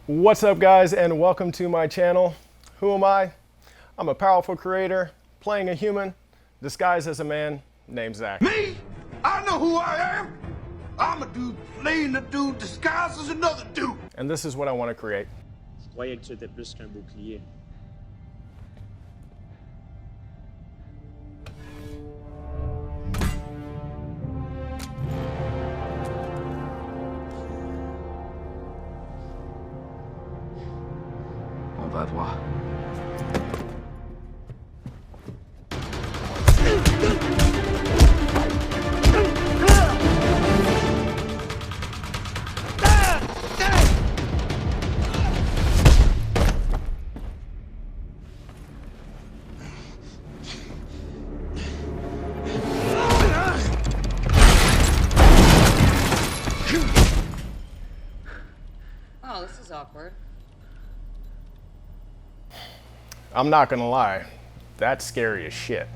What's up, guys, and welcome to my channel. Who am I? I'm a powerful creator playing a human disguised as a man named Zach. Me? I know who I am. I'm a dude playing a dude disguised as another dude. And this is what I want to create. Je croyais que tu étais plus qu'un bouclier. On va droit. Oh, this is awkward. I'm not gonna lie, that's scary as shit.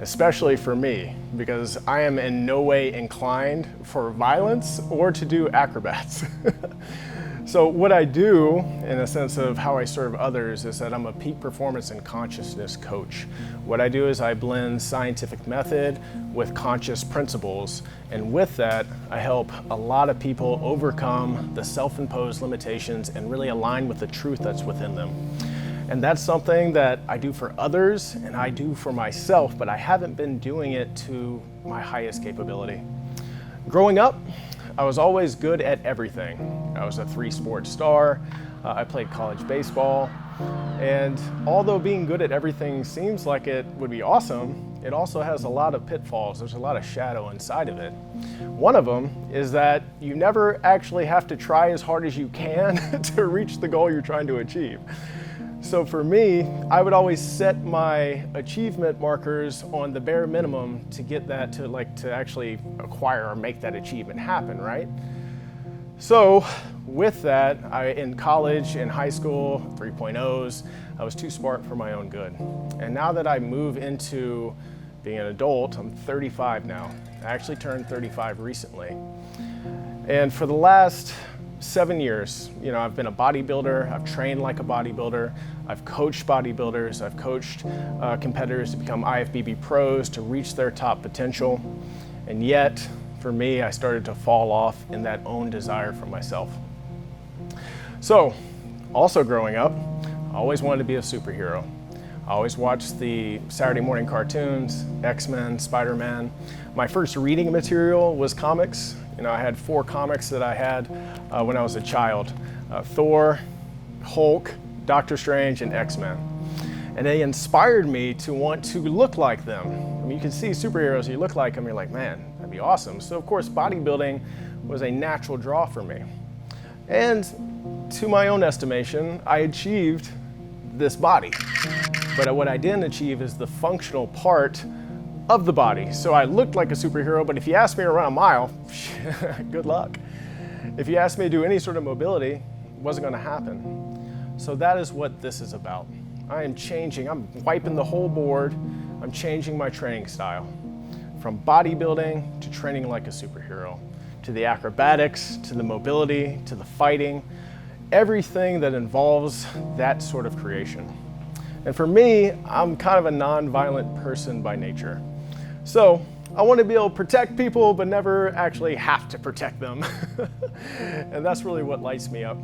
Especially for me, because I am in no way inclined for violence or to do acrobats. So what I do, in a sense of how I serve others, is that I'm a peak performance and consciousness coach. What I do is I blend scientific method with conscious principles, and with that, I help a lot of people overcome the self-imposed limitations and really align with the truth that's within them. And that's something that I do for others and I do for myself, but I haven't been doing it to my highest capability. Growing up, I was always good at everything. I was a 3-sport star. I played college baseball. And although being good at everything seems like it would be awesome, it also has a lot of pitfalls. There's a lot of shadow inside of it. One of them is that you never actually have to try as hard as you can to reach the goal you're trying to achieve. So for me, I would always set my achievement markers on the bare minimum to get that to actually acquire or make that achievement happen, right? So with that, in college, in high school, 3.0s, I was too smart for my own good. And now that I move into being an adult, I'm 35 now. I actually turned 35 recently. And for the last 7 years, I've been a bodybuilder, I've trained like a bodybuilder, I've coached bodybuilders, I've coached competitors to become IFBB pros, to reach their top potential. And yet, for me, I started to fall off in that own desire for myself. So, also growing up, I always wanted to be a superhero. I always watched the Saturday morning cartoons, X-Men, Spider-Man. My first reading material was comics. I had 4 comics that I had when I was a child. Thor, Hulk, Doctor Strange, and X-Men. And they inspired me to want to look like them. I mean, you can see superheroes, you look like them, you're like, man, that'd be awesome. So of course, bodybuilding was a natural draw for me. And to my own estimation, I achieved this body. But what I didn't achieve is the functional part of the body. So I looked like a superhero, but if you asked me to run a mile, good luck. If you asked me to do any sort of mobility, it wasn't gonna happen. So that is what this is about. I am changing, I'm wiping the whole board. I'm changing my training style. From bodybuilding to training like a superhero, to the acrobatics, to the mobility, to the fighting, everything that involves that sort of creation. And for me, I'm kind of a non-violent person by nature. So I want to be able to protect people, but never actually have to protect them. And that's really what lights me up.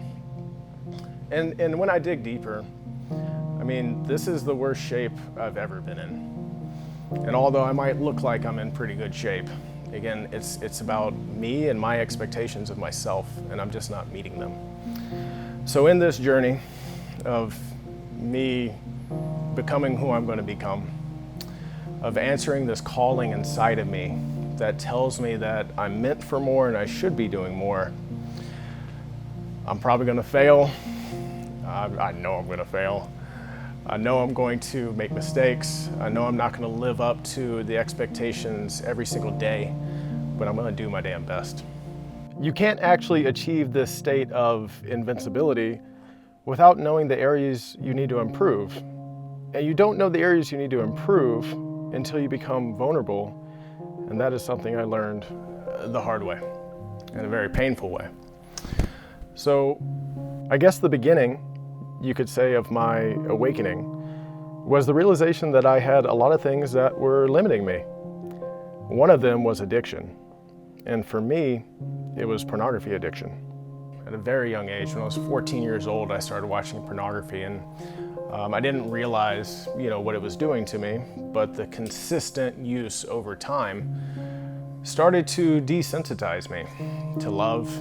And when I dig deeper, I mean, this is the worst shape I've ever been in. And although I might look like I'm in pretty good shape, again, it's about me and my expectations of myself, and I'm just not meeting them. So in this journey of me becoming who I'm going to become, of answering this calling inside of me that tells me that I'm meant for more and I should be doing more, I'm probably going to fail. I know I'm going to fail. I know I'm going to make mistakes. I know I'm not going to live up to the expectations every single day, but I'm going to do my damn best. You can't actually achieve this state of invincibility without knowing the areas you need to improve. And you don't know the areas you need to improve until you become vulnerable. And that is something I learned the hard way, in a very painful way. So I guess the beginning, you could say, of my awakening was the realization that I had a lot of things that were limiting me. One of them was addiction. And for me, it was pornography addiction. At a very young age, when I was 14 years old, I started watching pornography, and I didn't realize, what it was doing to me, but the consistent use over time started to desensitize me to love,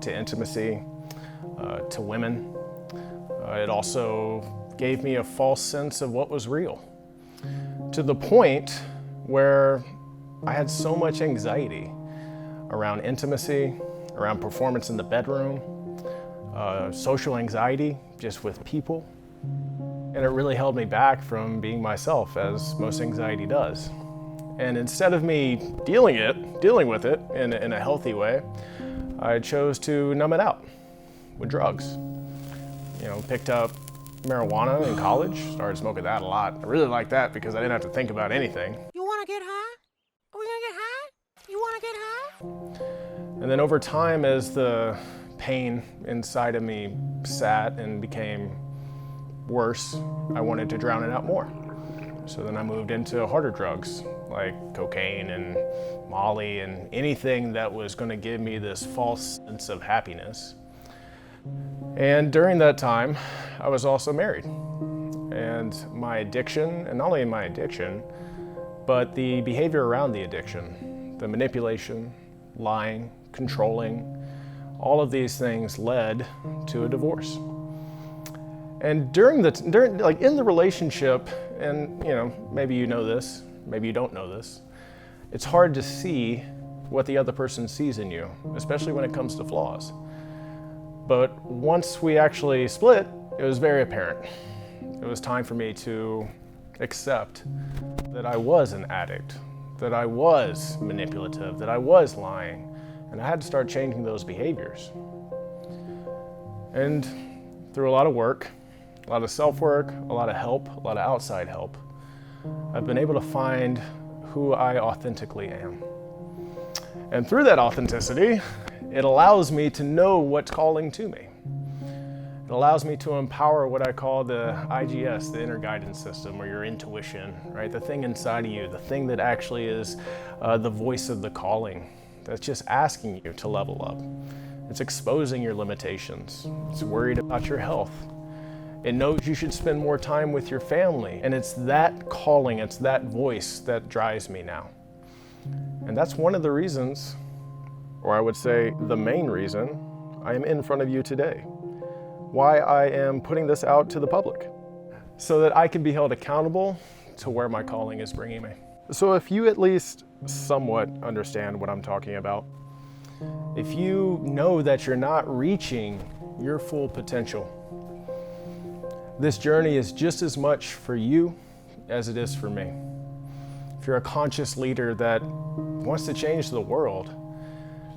to intimacy, to women. It also gave me a false sense of what was real, to the point where I had so much anxiety around intimacy, around performance in the bedroom, social anxiety just with people. And it really held me back from being myself, as most anxiety does. And instead of me dealing with it in a healthy way, I chose to numb it out with drugs. Picked up marijuana in college, started smoking that a lot. I really liked that because I didn't have to think about anything. You wanna get high? Are we gonna get high? You wanna get high? And then over time, as the pain inside of me sat and became worse, I wanted to drown it out more. So then I moved into harder drugs like cocaine and Molly and anything that was going to give me this false sense of happiness. And during that time, I was also married. And my addiction, and not only my addiction, but the behavior around the addiction, the manipulation, lying, controlling, all of these things led to a divorce. And in the relationship, and maybe you know this, maybe you don't know this, it's hard to see what the other person sees in you, especially when it comes to flaws. But once we actually split, it was very apparent. It was time for me to accept that I was an addict, that I was manipulative, that I was lying, and I had to start changing those behaviors. And through a lot of work, a lot of self-work, a lot of help, a lot of outside help, I've been able to find who I authentically am. And through that authenticity, it allows me to know what's calling to me. It allows me to empower what I call the IGS, the inner guidance system, or your intuition, right? The thing inside of you, the thing that actually is the voice of the calling, that's just asking you to level up. It's exposing your limitations. It's worried about your health. It knows you should spend more time with your family. And it's that calling, it's that voice that drives me now. And that's one of the reasons, or I would say the main reason, I am in front of you today. Why I am putting this out to the public, so that I can be held accountable to where my calling is bringing me. So if you at least somewhat understand what I'm talking about, if you know that you're not reaching your full potential, this journey is just as much for you as it is for me. If you're a conscious leader that wants to change the world,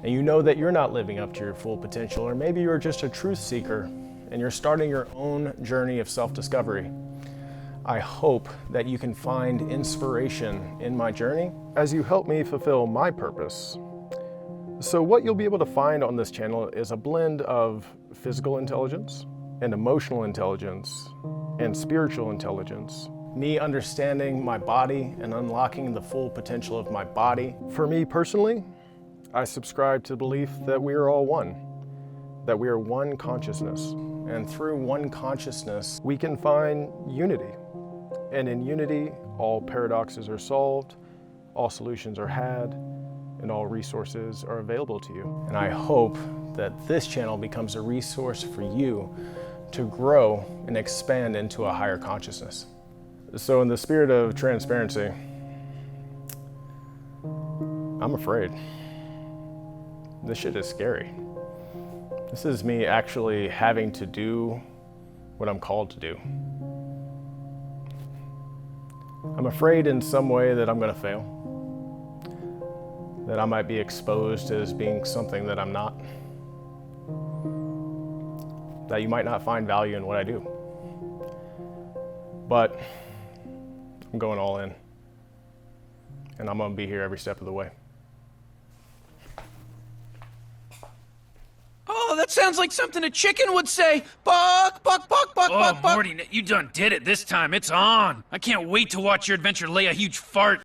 and you know that you're not living up to your full potential, or maybe you're just a truth seeker and you're starting your own journey of self-discovery, I hope that you can find inspiration in my journey as you help me fulfill my purpose. So what you'll be able to find on this channel is a blend of physical intelligence and emotional intelligence and spiritual intelligence. Me understanding my body and unlocking the full potential of my body. For me personally, I subscribe to the belief that we are all one, that we are one consciousness. And through one consciousness, we can find unity. And in unity, all paradoxes are solved, all solutions are had, and all resources are available to you. And I hope that this channel becomes a resource for you to grow and expand into a higher consciousness. So in the spirit of transparency, I'm afraid. This shit is scary. This is me actually having to do what I'm called to do. I'm afraid in some way that I'm gonna fail, that I might be exposed as being something that I'm not, that you might not find value in what I do. But I'm going all in, and I'm gonna be here every step of the way. Oh, that's sounds like something a chicken would say. Buck, buck, buck, buck, Oh, buck, buck. Morty, you done did it this time. It's on. I can't wait to watch your adventure lay a huge fart.